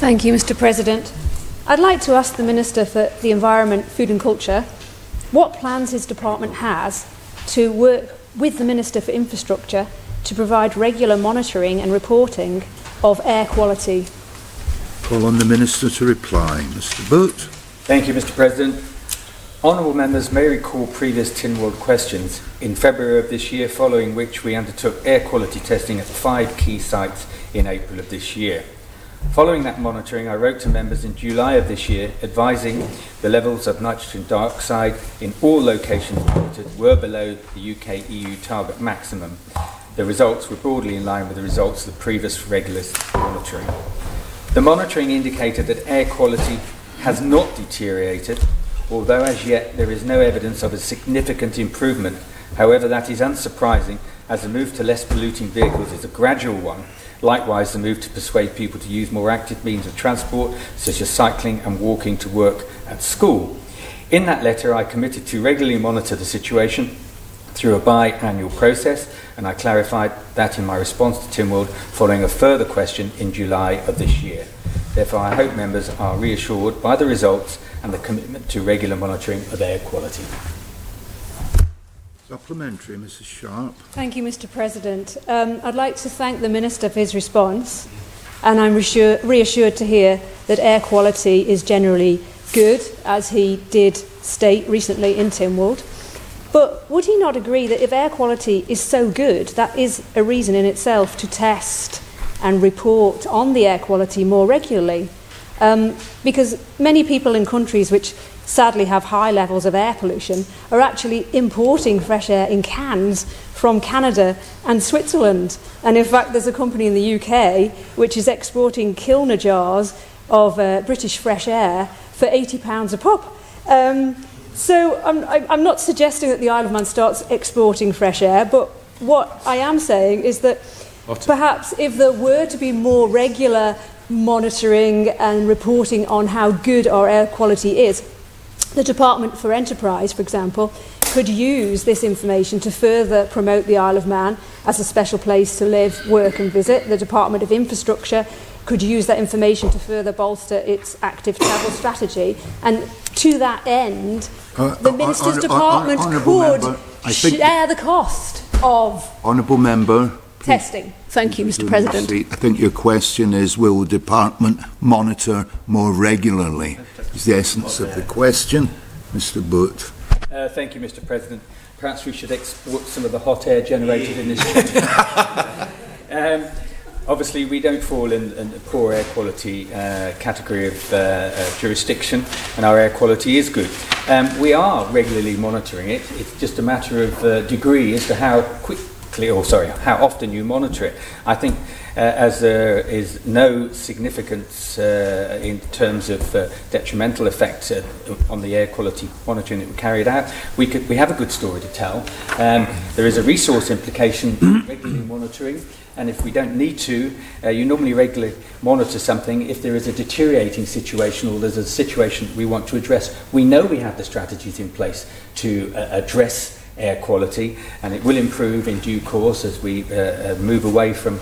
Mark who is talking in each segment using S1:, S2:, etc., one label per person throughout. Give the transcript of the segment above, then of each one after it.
S1: Thank you, Mr. President. I'd like to ask the Minister for the Environment, Food and Culture what plans his department has to work with the Minister for Infrastructure to provide regular monitoring and reporting of air quality.
S2: Call on the Minister to reply. Mr. Booth.
S3: Thank you, Mr. President. Honourable members may recall previous Tynwald questions in February of this year, following which we undertook air quality testing at 5 key sites in April of this year. Following that monitoring, I wrote to members in July of this year advising the levels of nitrogen dioxide in all locations monitored were below the UK-EU target maximum. The results were broadly in line with the results of the previous regular monitoring. The monitoring indicated that air quality has not deteriorated, although as yet there is no evidence of a significant improvement. However, that is unsurprising, as the move to less polluting vehicles is a gradual one. Likewise, the move to persuade people to use more active means of transport, such as cycling and walking to work at school. In that letter, I committed to regularly monitor the situation through a biannual process, and I clarified that in my response to Tynwald following a further question in July of this year. Therefore, I hope members are reassured by the results and the commitment to regular monitoring of air quality.
S2: Supplementary, Mrs. Sharpe.
S1: Thank you, Mr. President. I'd like to thank the Minister for his response, and I'm reassured to hear that air quality is generally good, as he did state recently in Tynwald. But would he not agree that if air quality is so good, that is a reason in itself to test and report on the air quality more regularly? Because many people in countries which sadly have high levels of air pollution are actually importing fresh air in cans from Canada and Switzerland. And in fact, there's a company in the UK which is exporting Kilner jars of British fresh air for £80 a pop. So I'm not suggesting that the Isle of Man starts exporting fresh air, but what I am saying is that perhaps if there were to be more regular monitoring and reporting on how good our air quality is, the Department for Enterprise, for example, could use this information to further promote the Isle of Man as a special place to live, work and visit. The Department of Infrastructure could use that information to further bolster its active travel strategy. And to that end, the Minister's Department could share the cost of
S2: Honourable Member,
S1: testing. Thank you, Mr. President.
S2: I think your question is, will the Department monitor more regularly? Is the essence of the question. Mr. Booth.
S3: Thank you, Mr. President. Perhaps we should export some of the hot air generated in this chamber. Obviously, we don't fall in the poor air quality category of jurisdiction, and our air quality is good. We are regularly monitoring it. It's just a matter of degree as to how how often you monitor it. I think as there is no significance in terms of detrimental effect on the air quality monitoring that we carried out, we have a good story to tell. There is a resource implication in regularly monitoring, and if we don't need to, you normally regularly monitor something if there is a deteriorating situation or there's a situation we want to address. We know we have the strategies in place to address air quality, and it will improve in due course as we move away from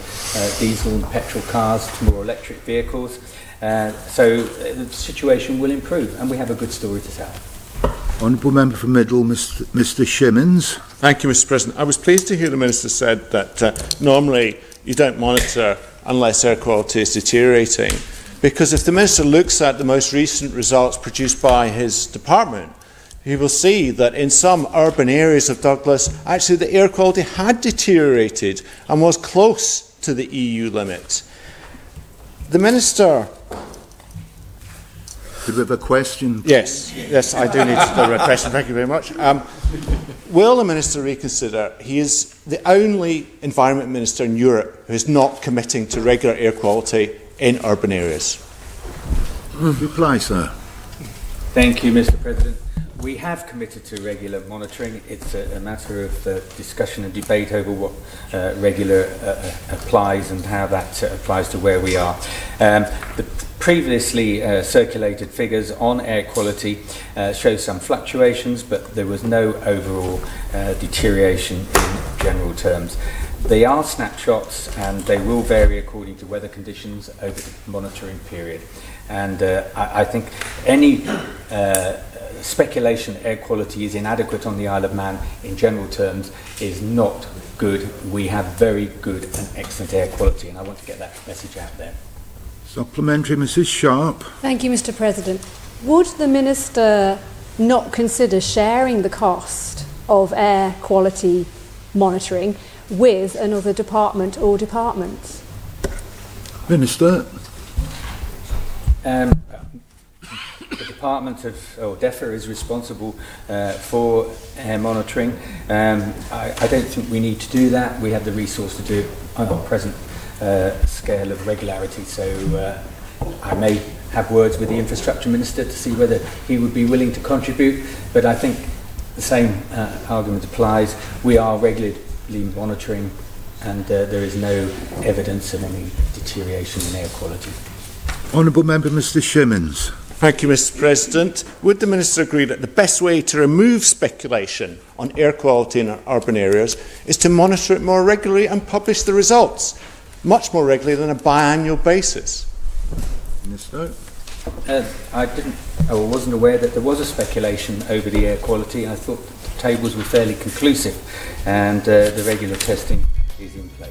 S3: diesel and petrol cars to more electric vehicles. So the situation will improve, and we have a good story to tell.
S2: Honourable Member for Middle, Mr. Shimmons.
S4: Thank you, Mr. President. I was pleased to hear the Minister said that normally you don't monitor unless air quality is deteriorating, because if the Minister looks at the most recent results produced by his department, you will see that in some urban areas of Douglas, actually the air quality had deteriorated and was close to the EU limit. The Minister...
S2: Could we have a question?
S4: Yes, I do need to have a question. Thank you very much. Will the Minister reconsider? He is the only Environment Minister in Europe who is not committing to regular air quality in urban areas.
S2: Reply, sir.
S3: Thank you, Mr. President. We have committed to regular monitoring. It's a matter of discussion and debate over what regular applies and how that applies to where we are. The previously circulated figures on air quality show some fluctuations, but there was no overall deterioration in general terms. They are snapshots and they will vary according to weather conditions over the monitoring period. And I think any speculation air quality is inadequate on the Isle of Man in general terms is not good. We have very good and excellent air quality, and I want to get that message out there.
S2: Supplementary, Mrs. Sharpe.
S1: Thank you, Mr. President. Would the Minister not consider sharing the cost of air quality monitoring with another department or departments?
S2: Minister.
S3: The Department of DEFRA is responsible for air monitoring. I don't think we need to do that. We have the resource to do it on the present scale of regularity. So I may have words with the Infrastructure Minister to see whether he would be willing to contribute. But I think the same argument applies. We are regularly monitoring, and there is no evidence of any deterioration in air quality.
S2: Honourable Member Mr. Shimmons.
S4: Thank you, Mr. President. Would the Minister agree that the best way to remove speculation on air quality in our urban areas is to monitor it more regularly and publish the results, much more regularly than a biannual basis?
S2: Minister.
S3: I wasn't aware that there was a speculation over the air quality. I thought the tables were fairly conclusive, and the regular testing is in place.